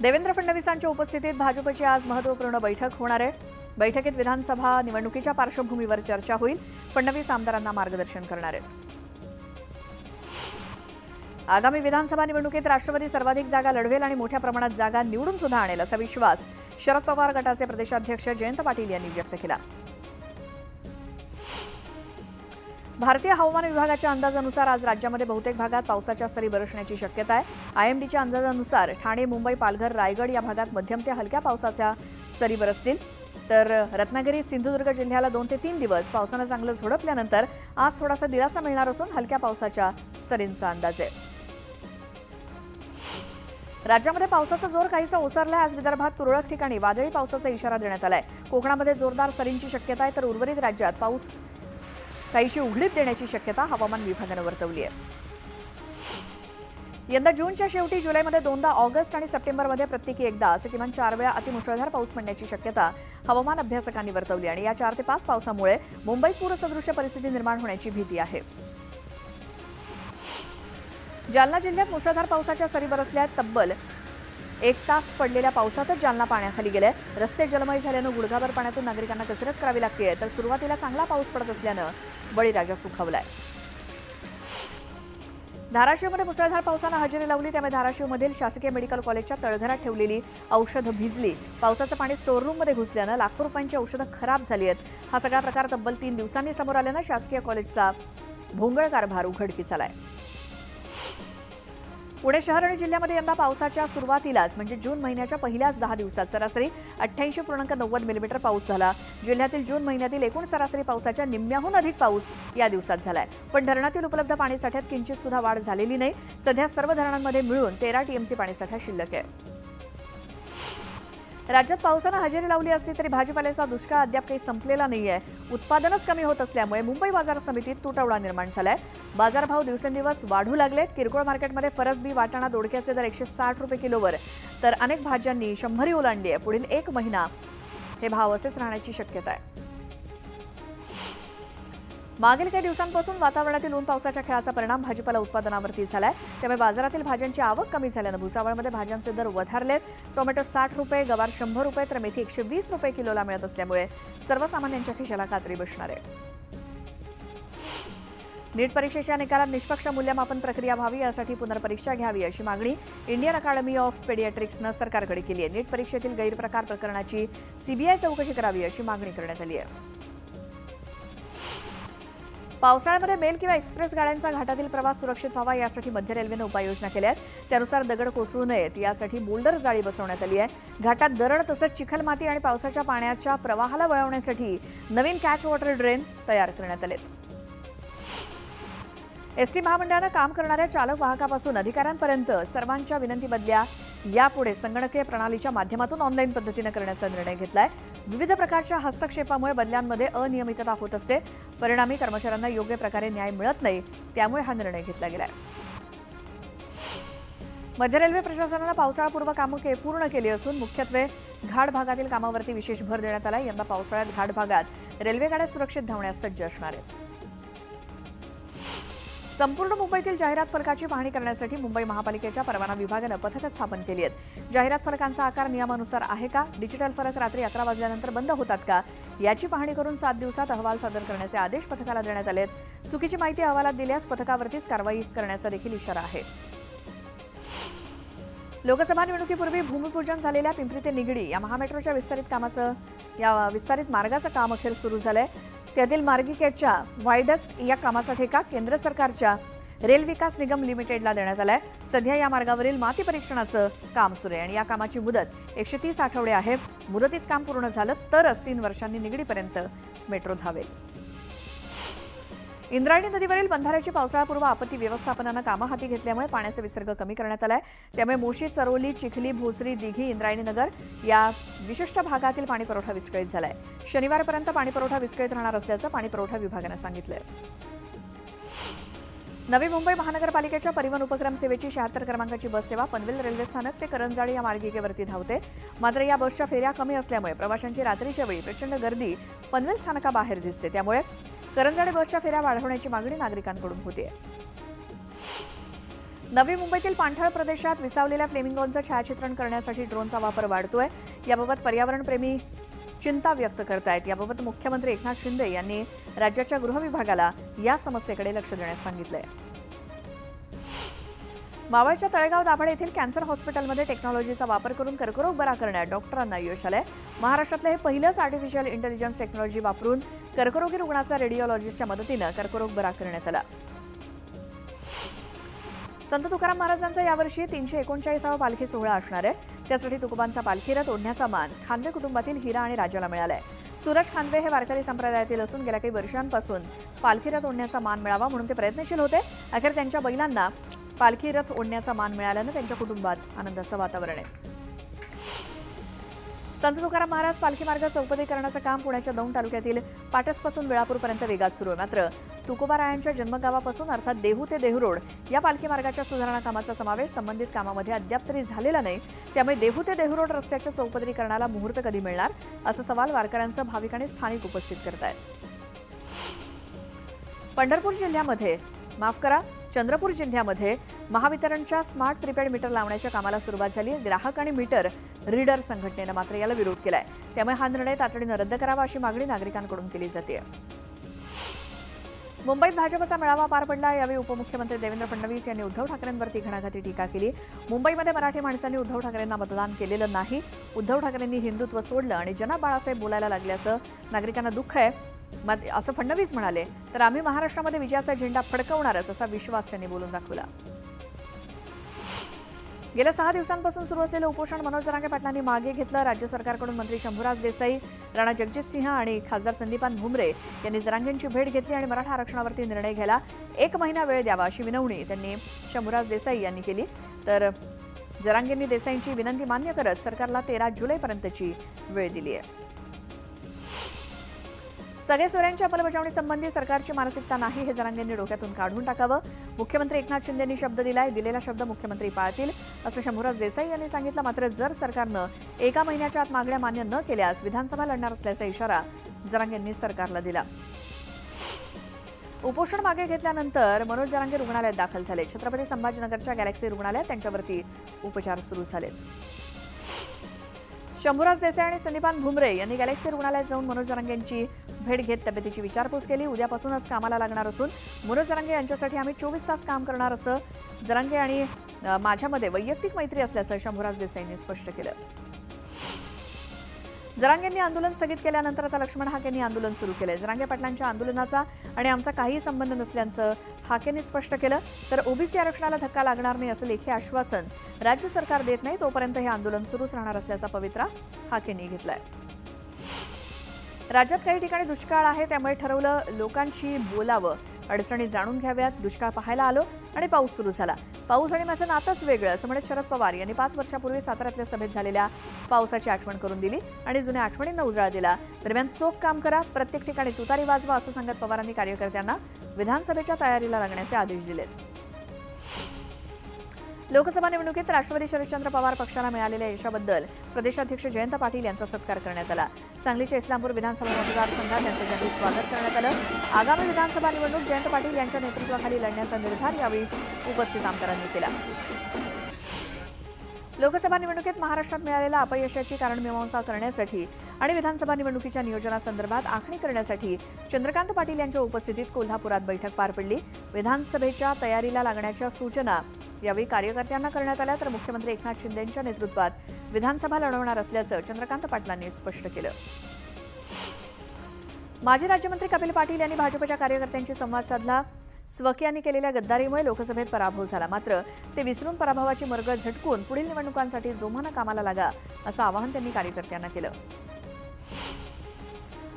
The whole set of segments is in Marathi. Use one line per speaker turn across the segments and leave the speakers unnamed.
देवेंद्र फडणवीसांच्या उपस्थितीत भाजपची आज महत्त्वपूर्ण बैठक होणार आहे। बैठकीत विधानसभा निवडणुकीच्या पार्श्वभूमीवर चर्चा होईल। फडणवीस आमदारांना मार्गदर्शन करणार आहेत। आगामी विधानसभा निवडणुकीत राष्ट्रवादी सर्वाधिक जागा लढवेल आणि मोठ्या प्रमाणात जागा निवडून सुद्धा आणेल असा विश्वास शरद पवार गटाचे प्रदेशाध्यक्ष जयंत पाटील यांनी व्यक्त केला। भारतीय हवामान विभागाच्या अंदाजानुसार आज राज्यामध्ये बहुतेक भागात पावसाच्या सरी बरसण्याची शक्यता आहे। आयएमडीच्या अंदाजानुसार ठाणे, मुंबई, पालघर, रायगड या भागात मध्यम ते हलक्या पावसाच्या सरी बरसतील, तर रत्नागिरी, सिंधुदुर्ग जिल्ह्याला 2 ते 3 दिवस पावसानं चांगलं झोडपल्यानंतर आज थोडासा दिलासा मिळणार असून हलक्या पावसाच्या सरींचा अंदाज आहे। राज्यामध्ये पावसाचा जोर काहीसा ओसरलाय। आज विदर्भात तुरळक ठिकाणी वादळी पावसाचा इशारा देण्यात आलाय। कोकणामध्ये जोरदार सरींची शक्यता आहे, तर उर्वरित राज्यात पाऊस काहीशी उघडीप देण्याची शक्यता हवामान विभागानं वर्तवली आहे। यंदा जूनच्या शेवटी जुलैमध्ये 2दा, ऑगस्ट आणि सप्टेंबरमध्ये प्रत्येकी एकदा असे किमान 4 वेळा अतिमुसळधार पाऊस पडण्याची शक्यता हवामान अभ्यासकांनी वर्तवली आणि या 4 ते 5 पावसामुळे मुंबईत पूरसदृश परिस्थिती निर्माण होण्याची भीती आहे। जालना जिल्ह्यात मुसळधार पावसाच्या सरी बरसल्या। तब्बल 1 तास पडलेल्या पावसातच जालना पाण्याखाली गेले। रस्ते जलमय झाल्यानं गुडघाभर पाण्यातून नागरिकांना कसरत करावी लागते, तर सुरुवातीला चांगला पाऊस पडत असल्यानं बळीराजा सुखावलाय। धाराशिवमध्ये मुसळधार पावसानं हजेरी लावली, त्यामुळे धाराशिवमधील शासकीय मेडिकल कॉलेजच्या तळघरात ठेवलेली औषधं भिजली। पावसाचं पाणी स्टोअर रूममध्ये घुसल्यानं लाखो रुपयांची औषधं खराब झाली आहेत। हा सगळा प्रकार तब्बल 3 दिवसांनी समोर आल्यानं शासकीय कॉलेजचा भोंगळ कारभार उघडकीस आलाय। पुणे शहर आणि जिल्ह्यामध्ये यंदा पावसाच्या सुरुवातीलाच म्हणजे जून महिन्याच्या पहिल्याच 10 दिवसात सरासरी 88.90 मिलीमीटर पाऊस झाला। जिल्ह्यातील जून महिन्यातील एकूण सरासरी पावसाच्या निम्म्याहून अधिक पाऊस या दिवसात झालाय। पण धरणातील उपलब्ध पाणीसाठ्यात किंचित सुद्धा वाढ झालेली नाही। सध्या सर्व धरणांमध्ये मिळून 13 टीएमसी पाणीसाठा शिल्लक आहे। राज्यात पावसानं हजेरी लावली असली तरी भाजीपाल्याचा दुष्काळ अद्याप काही संपलेला नाहीये। उत्पादनच कमी होत असल्यामुळे मुंबई बाजार समितीत तुटवडा निर्माण झालाय। बाजारभाव दिवसेंदिवस वाढू लागलेत। किरकोळ मार्केटमध्ये फरसबी, वाटाणा, दोडक्याचे दर 160 रुपये किलोवर, तर अनेक भाज्यांनी 100 ओलांडली आहे। पुढील 1 महिना हे भाव असेच राहण्याची शक्यता आहे। मागील काही दिवसांपासून वातावरणातील ऊन पावसाच्या खेळाचा परिणाम भाजीपाला उत्पादनावरती झालाय, त्यामुळे बाजारातील भाज्यांची आवक कमी झाल्यानं भुसावळमध्ये भाज्यांचे दर वधारलेत। टोमॅटो 60 रुपये, गवार 100 रुपये, तर मेथी 120 रुपये किलोला मिळत असल्यामुळे सर्वसामान्यांच्या खिशाला कात्री बसणार आहे। नीट परीक्षेच्या निकालात निष्पक्ष मूल्यमापन प्रक्रिया व्हावी, यासाठी पुनर्परीक्षा घ्यावी अशी मागणी इंडियन अकॅडमी ऑफ पेडियाट्रिक्सनं सरकारकडे केली आहे। नीट परीक्षेतील गैरप्रकार प्रकरणाची सीबीआय चौकशी करावी अशी मागणी करण्यात आली आहे। पावसाळ्यामध्ये मेल किंवा एक्सप्रेस गाड्यांचा घाटातील प्रवास सुरक्षित व्हावा, यासाठी मध्य रेल्वेनं उपाययोजना केल्या आहेत। त्यानुसार दगड कोसळू नयेत यासाठी बोल्डर जाळी बसवण्यात आली आहे। घाटात दरड तसंच चिखलमाती आणि पावसाच्या पाण्याच्या प्रवाहाला वळवण्यासाठी नवीन कॅच वॉटर ड्रेन तयार करण्यात आलेत। एसटी महामंडळानं काम करणाऱ्या चालक वाहकापासून अधिकाऱ्यांपर्यंत सर्वांच्या विनंती बदल्या यापुढे संगणकीय प्रणालीच्या माध्यमातून ऑनलाईन पद्धतीने करण्याचा निर्णय घेतलाय। विविध प्रकारच्या हस्तक्षेपामुळे बदल्यांमध्ये अनियमितता होत असते, परिणामी कर्मचाऱ्यांना योग्य प्रकारे न्याय मिळत नाही, त्यामुळे हा निर्णय घेतला गेलाय। मध्य रेल्वे प्रशासनानं पावसाळापूर्व कामं पूर्ण केली असून मुख्यत्वे घाट भागातील कामावरती विशेष भर देण्यात आलाय। यंदा पावसाळ्यात घाट भागात रेल्वे गाड्या सुरक्षित धावण्यास सज्ज असणार आहेत। संपूर्ण मुंबईतील जाहिरात फलकाची पाहणी करण्यासाठी मुंबई महापालिकेच्या परवाना विभागानं पथकं स्थापन केली आहेत। जाहिरात फलकांचा आकार नियमानुसार आहे का, डिजिटल फलक रात्री 11 वाजल्यानंतर बंद होतात का, याची पाहणी करून 7 दिवसात अहवाल सादर करण्याचे आदेश पथकाला देण्यात आलेत। चुकीची माहिती अहवालात दिल्यास पथकावरतीच कारवाई करण्याचा देखील इशारा आहे। लोकसभा निवडणुकीपूर्वी भूमिपूजन झालेल्या पिंपरी ते निगडी या महामेट्रोच्या विस्तारित मार्गाचं काम अखेर सुरू झालंय। त्यातील मार्गिकेच्या व्हायडक्ट या कामाचा ठेका केंद्र सरकारच्या रेल विकास निगम लिमिटेडला देण्यात आलाय। सध्या या मार्गावरील माती परीक्षणाचं काम सुरू आहे आणि या कामाची मुदत 130 आठवडे आहे। मुदतीत काम पूर्ण झालं तरच 3 वर्षांनी निगडीपर्यंत मेट्रो धावेल। इंद्रायणी नदीवरील बंधाऱ्याची पावसाळापूर्व आपत्ती व्यवस्थापनानं कामं हाती घेतल्यामुळे पाण्याचा विसर्ग कमी करण्यात आलाय। त्यामुळे मोशी, चरोली, चिखली, भोसरी, दिघी, इंद्रायणी नगर या विशिष्ट भागातील पाणीपुरवठा विस्कळीत झालाय। शनिवारपर्यंत पाणीपुरवठा विस्कळीत राहणार असल्याचं पाणीपुरवठा विभागानं सांगितलंय। नवी मुंबई महानगरपालिकेच्या परिवहन उपक्रम सेवेची 76 क्रमांकाची बस सेवा पनवेल रेल्वे स्थानक ते करंजाडी या मार्गिकेवरती धावते। मात्र या बसच्या फेऱ्या कमी असल्यामुळे प्रवाशांची रात्रीच्या वेळी प्रचंड गर्दी पनवेल स्थानकाबाहेर दिसते, त्यामुळे करंजाडी बसच्या फेऱ्या वाढवण्याची मागणी नागरिकांकडून होते। नवी मुंबईतील पाणथळ प्रदेशात विसावलेल्या फ्लेमिंगोंचं छायाचित्रण करण्यासाठी ड्रोनचा वापर वाढतोय। याबाबत पर्यावरणप्रेमी चिंता व्यक्त करतायत। याबाबत मुख्यमंत्री एकनाथ शिंदे यांनी राज्याच्या गृह विभागाला या समस्येकडे लक्ष देण्यास सांगितलंय। मावळच्या तळेगाव दाभाडे येथील कॅन्सर हॉस्पिटलमध्ये टेक्नॉलॉजीचा वापर करून कर्करोग बरा करण्यात डॉक्टरांना यश आलंय। महाराष्ट्रातले हे पहिलंच आर्टिफिशियल इंटेलिजन्स टेक्नॉलॉजी वापरून कर्करोगी रुग्णाचा रेडिओलॉजिस्टच्या मदतीनं कर्करोग बरा करण्यात आला। संत तुकाराम महाराजांचा यावर्षी 339वा पालखी सोहळा असणार आहे। त्यासाठी तुकोबांचा पालखी रथ ओढण्याचा मान खानवे कुटुंबातील हिरा आणि राजाला मिळालाय। सूरज खानवे हे वारकरी संप्रदायातील असून गेल्या काही वर्षांपासून पालखी रथ ओढण्याचा मान मिळावा म्हणून ते प्रयत्नशील होते। अखेर त्यांच्या बैलांना पालखी रथ ओढण्याचा मान मिळाल्यानं त्यांच्या कुटुंबात आनंदाचं वातावरण आहे। संत तुकाराम महाराज पालखी मार्ग चौपदरीकरणाचं काम पुण्याच्या दौंड तालुक्यातील पाटसपासून वेळापूरपर्यंत वेगात सुरू आहे। मात्र तुकोबारायांच्या जन्मगावापासून अर्थात देहू ते देहूरोड या पालखी मार्गाच्या सुधारणा कामाचा समावेश संबंधित कामामध्ये अद्याप तरी झालेला नाही। त्यामुळे देहू ते देहूरोड रस्त्याच्या चौपदरीकरणाला मुहूर्त कधी मिळणार असा सवाल वारकऱ्यांचा भाविक आणि स्थानिक उपस्थित करतायत। चंद्रपूर जिल्ह्यामध्ये महावितरणच्या स्मार्ट प्रीपेड मीटर लावण्याच्या कामाला सुरुवात झाली। ग्राहक आणि मीटर रीडर संघटनेनं मात्र याला विरोध केलाय। त्यामुळे हा निर्णय तातडीनं रद्द करावा अशी मागणी नागरिकांकडून केली जाते। मुंबईत भाजपचा मेळावा पार पडला। यावेळी उपमुख्यमंत्री देवेंद्र फडणवीस यांनी उद्धव ठाकरेंवरती घणाघाती टीका केली। मुंबईमध्ये मराठी माणसांनी उद्धव ठाकरेंना मतदान केलेलं नाही। उद्धव ठाकरेंनी हिंदुत्व सोडलं आणि जनाब बाळासाहेब बोलायला लागल्याचं नागरिकांना दुःख आहे असं फडणवीस म्हणाले। तर आम्ही महाराष्ट्रामध्ये विजयाचा झेंडा फडकवणारच असा विश्वास त्यांनी बोलून दाखवला। गेल्या 6 दिवसांपासून सुरू असलेलं उपोषण मनोज जरांगे पाटलांनी मागे घेतलं। राज्य सरकारकडून मंत्री शंभूराज देसाई, राणा जगजितसिंह आणि खासदार संदीपान भुमरे यांनी जरांगेंची भेट घेतली आणि मराठा आरक्षणावरती निर्णय घ्यायला 1 महिना वेळ द्यावा अशी विनवणी त्यांनी शंभूराज देसाई यांनी केली। तर जरांगेंनी देसाईंची विनंती मान्य करत सरकारला 13 जुलैपर्यंतची वेळ दिली आहे। सगळे सोयऱ्यांच्या अंमलबजावणीसंबंधी सरकारची मानसिकता नाही हे जरांगेंनी डोक्यातून काढून टाकावं। मुख्यमंत्री एकनाथ शिंदेंनी शब्द दिलाय, दिलेला शब्द मुख्यमंत्री पाळतील असं शंभूराज देसाई यांनी सांगितलं। मात्र जर सरकारनं 1 महिन्याच्या आत मागण्या मान्य न केल्यास विधानसभा लढणार असल्याचा इशारा जरांगेंनी सरकारला दिला। उपोषण मागे घेतल्यानंतर मनोज जरांगे रुग्णालयात दाखल झाले। छत्रपती संभाजीनगरच्या गॅलेक्सी रुग्णालयात त्यांच्यावरती उपचार सुरू झाले। शंभूराज देसाई आणि संदीपान भुमरे यांनी गॅलेक्सी रुग्णालयात जाऊन मनोज जरांगेंची भेट घेत तब्येतीची विचारपूस केली। उद्यापासूनच कामाला लागणार असून मनोज जरांगे यांच्यासाठी आम्ही 24 तास काम करणार असं जरांगे आणि माझ्यामध्ये वैयक्तिक मैत्री असल्याचं शंभूराज देसाईंनी स्पष्ट केलं। जरांगेंनी आंदोलन स्थगित केल्यानंतर आता लक्ष्मण हाकेंनी आंदोलन सुरू केलंय। जरांगे पाटलांच्या आंदोलनाचा आणि आमचा काही संबंध नसल्याचं हाकेंनी स्पष्ट केलं। तर ओबीसी आरक्षणाला धक्का लागणार नाही असं लेखी आश्वासन राज्य सरकार देत नाही तोपर्यंत हे आंदोलन सुरूच राहणार असल्याचा पवित्रा हाकेंनी घेतलाय। राज्यात काही ठिकाणी दुष्काळ आहे त्यामुळे ठरवलं लोकांशी बोलावं, अडचणी जाणून घ्याव्यात। दुष्काळ पाहायला आलो आणि पाऊस सुरू झाला। पाऊस आणि माझं नातंच वेगळं असं म्हणत शरद पवार यांनी 5 वर्षापूर्वी साताऱ्यातल्या सभेत झालेल्या पावसाची आठवण करून दिली आणि जुन्या आठवणींना उजाळा दिला। दरम्यान चोख काम करा, प्रत्येक ठिकाणी तुतारी वाजवा असं सांगत पवारांनी कार्यकर्त्यांना विधानसभेच्या तयारीला लागण्याचे आदेश दिलेत। लोकसभा निवडणुकीत राष्ट्रवादी शरदचंद्र पवार पक्षाला मिळालेल्या यशाबद्दल प्रदेशाध्यक्ष जयंत पाटील यांचा सत्कार करण्यात आला। सांगलीच्या इस्लामपूर विधानसभा मतदारसंघात त्यांचं जाहीर स्वागत करण्यात आलं। आगामी विधानसभा निवडणूक जयंत पाटील यांच्या नेतृत्वाखाली लढण्याचा निर्धार यावेळी उपस्थित आमदारांनी केला। लोकसभा निवडणुकीत महाराष्ट्रात मिळालेल्या अपयशाची कारणमीमांसा करण्यासाठी आणि विधानसभा निवडणुकीच्या नियोजनासंदर्भात आखणी करण्यासाठी चंद्रकांत पाटील यांच्या उपस्थितीत कोल्हापुरात बैठक पार पडली। विधानसभेच्या तयारीला लागण्याच्या सूचना यावेळी कार्यकर्त्यांना करण्यात आल्या। तर मुख्यमंत्री एकनाथ शिंदेंच्या नेतृत्वात विधानसभा लढवणार असल्याचं चंद्रकांत पाटलांनी स्पष्ट केलं। माजी राज्यमंत्री कपिल पाटील यांनी भाजपच्या कार्यकर्त्यांशी संवाद साधला। स्वकीयांनी केलेल्या गद्दारीमुळे लोकसभेत पराभव झाला, मात्र ते विसरून पराभवाची मरगळ झटकून पुढील निवडणुकांसाठी जोमानं कामाला लागा असं आवाहन त्यांनी कार्यकर्त्यांना केलं।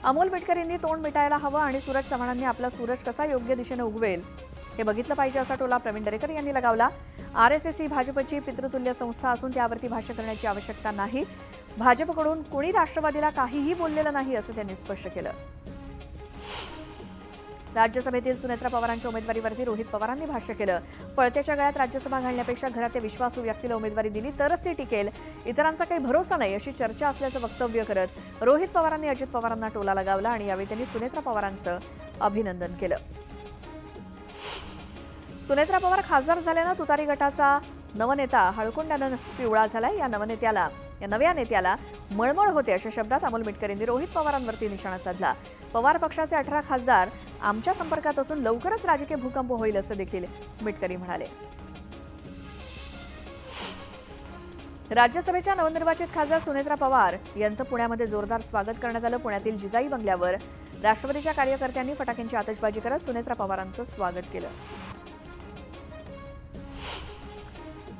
अमोल मिटकरींनी तोंड मिटायला हवं आणि सूरज चव्हाणांनी आपला सूरज कसा योग्य दिशेने उगवेल हे बघितलं पाहिजे असा टोला प्रवीण दरेकर यांनी लगावला। आरएसएस ही भाजपची पितृतुल्य संस्था असून त्यावरती भाष्य करण्याची आवश्यकता नाही। भाजपकडून कोणी राष्ट्रवादीला काहीही बोललेलं नाही असं त्यांनी स्पष्ट केलं। राज्यसभेतील सुनेत्रा पवारांच्या उमेदवारीवरती रोहित पवारांनी भाष्य केलं। पळत्याच्या गळ्यात राज्यसभा घालण्यापेक्षा घरात विश्वासू व्यक्तीला उमेदवारी दिली तरच ती टिकेल, इतरांचा काही भरोसा नाही अशी चर्चा असल्याचं वक्तव्य करत रोहित पवारांनी अजित पवारांना टोला लगावला आणि यावेळी त्यांनी सुनेत्रा पवारांचं अभिनंदन केलं। सुनेत्रा पवार खासदार झाल्यानं तुतारी गटाचा नवनेता हळकुंडानं पिवळा झालाय। या नव्या नेत्याला मळमळ होते अशा शब्दात अमोल मिटकर यांनी रोहित पवारांवरती निशाणा साधला। पवार पक्षाचे 18 खासदार आमच्या संपर्कात असून लवकरच राजकीय भूकंप होईल असं देखील मिटकरी म्हणाले। राज्यसभेच्या नवनिर्वाचित खासदार सुनेत्रा पवार यांचं पुण्यामध्ये जोरदार स्वागत करण्यात आलं। पुण्यातील जिजाई बंगल्यावर राष्ट्रवादीच्या कार्यकर्त्यांनी फटाक्यांची आतषबाजी करत सुनेत्रा पवारांचं स्वागत केलं।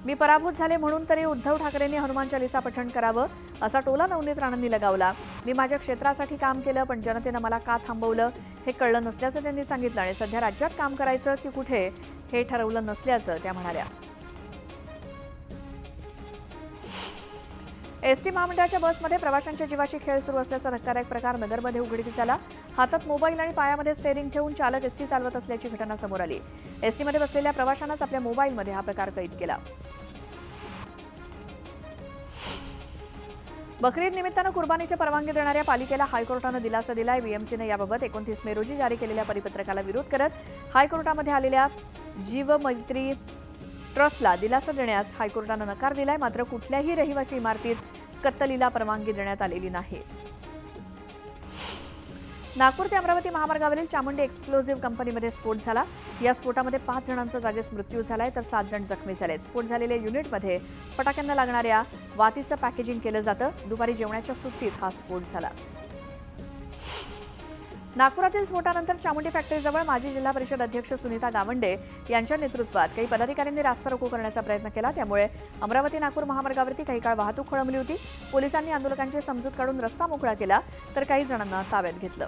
मी पराभूत झाले म्हणून तरी उद्धव ठाकरेंनी हनुमान चालीसा पठण करावं असा टोला नवनीत राणांनी लगावला। मी माझ्या क्षेत्रासाठी काम केलं पण जनतेनं मला का थांबवलं हे कळलं नसल्याचं त्यांनी सांगितलं आणि सध्या राज्यात काम करायचं की कुठे हे ठरवलं नसल्याचं त्या म्हणाल्या। एसटी महामंडळाच्या बसमध्ये प्रवाशांच्या जीवाशी खेळ सुरू असल्याचा धक्कादायक प्रकार नगरमध्ये उघडकीस आला। हातात मोबाईल आणि पायामध्ये स्टेअरिंग ठेवून चालक एसटी चालवत असल्याची घटना समोर आली। एसटीमध्ये बसलेल्या प्रवाशांनाच आपल्या मोबाईलमध्ये हा प्रकार कैद केला। बकरीद निमित्तानं कुर्बानीची परवानगी देणाऱ्या पालिकेला हायकोर्टानं दिलासा दिलाय। बीएमसीनं याबाबत 29 मे रोजी जारी केलेल्या परिपत्रकाला विरोध करत हायकोर्टामध्ये आलेल्या जीवमैत्री ट्रस्टला दिलासा देण्यास हायकोर्टानं नकार दिलाय। मात्र कुठल्याही रहिवासी इमारतीत कत्तलीला परवानगी देण्यात आलेली नाही। नागपूर ते अमरावती महामार्गावरील चामुंडी एक्सप्लोजिव्ह कंपनीमध्ये स्फोट झाला। या स्फोटामध्ये 5 जणांचा जागीच मृत्यू झालाय तर 7 जण जखमी झालेत। स्फोट झालेल्या युनिटमध्ये फटाक्यांना लागणाऱ्या वातीचं पॅकेजिंग केलं जातं। दुपारी जेवणाच्या सुट्टीत हा स्फोट झाला। नागपुरातील स्फोटानंतर चामुंडी फॅक्टरीजवळ माजी जिल्हा परिषद अध्यक्ष सुनीता गावंडे यांच्या नेतृत्वात काही पदाधिकाऱ्यांनी रास्ता रोको करण्याचा प्रयत्न केला। त्यामुळे अमरावती नागपूर महामार्गावरती काही काळ वाहतूक खोळंबली होती। पोलिसांनी आंदोलकांची समजूत काढून रस्ता मोकळा केला तर काही जणांना ताब्यात घेतलं।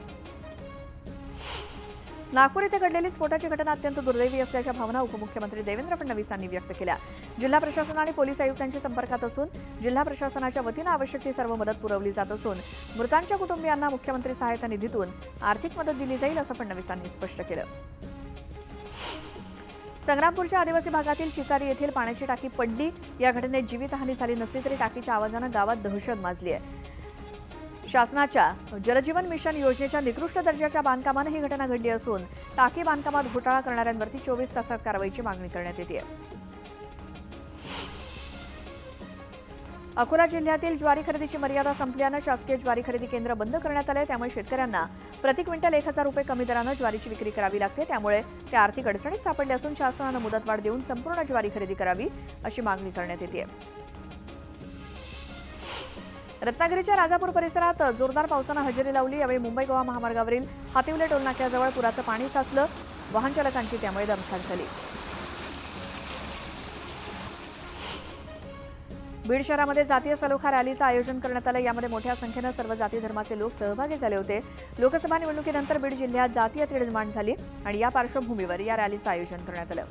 नागपूर इथे घडलेली स्फोटाची घटना अत्यंत दुर्दैवी असल्याच्या भावना उपमुख्यमंत्री देवेंद्र फडणवीस यांनी व्यक्त केल्या। जिल्हा प्रशासन आणि पोलीस आयुक्तांच्या संपर्कात असून जिल्हा प्रशासनाच्या वतीनं आवश्यक ती सर्व मदत पुरवली जात असून मृतांच्या कुटुंबियांना मुख्यमंत्री सहायता निधीतून आर्थिक मदत दिली जाईल असं फडणवीसांनी स्पष्ट केलं। संग्रामपूरच्या आदिवासी भागातील चिचारी येथील पाण्याची टाकी पडली। या घटनेत जीवितहानी झाली नसली तरी टाकीच्या आवाजानं गावात दहशत माजली आहे। शासनाच्या जलजीवन मिशन योजनेच्या निकृष्ट दर्जाच्या बांधकामानं ही घटना घडली असून टाकी बांधकामात घोटाळा करणाऱ्यांवरती 24 तासात कारवाईची मागणी करण्यात येते। अकोला जिल्ह्यातील ज्वारी खरेदीची मर्यादा संपल्यानं शासकीय ज्वारी खरेदी केंद्र बंद करण्यात आले। त्यामुळे शेतकऱ्यांना प्रति क्विंटल 1000 रुपये कमी दरानं ज्वारीची विक्री करावी लागते। त्यामुळे ते आर्थिक अडचणीत सापडले असून शासनानं मुदतवाढ देऊन संपूर्ण ज्वारी खरेदी करावी अशी मागणी करण्यात येते। रत्नागिरीच्या राजापूर परिसरात जोरदार पावसानं हजेरी लावली। यावेळी मुंबई गोवा महामार्गावरील हातिवले टोलनाक्याजवळ पुराचं पाणी साचलं। वाहन चालकांची त्यामुळे दमछाक झाली। बीड शहरामध्ये जातीय सलोखा रॅलीचं आयोजन करण्यात आलं। यामध्ये मोठ्या संख्येनं सर्व जाती धर्माचे लोक सहभागी झाले होते। लोकसभा निवडणुकीनंतर बीड जिल्ह्यात जातीय तेढ निर्माण झाली आणि या पार्श्वभूमीवर या रॅलीचं आयोजन करण्यात आलं।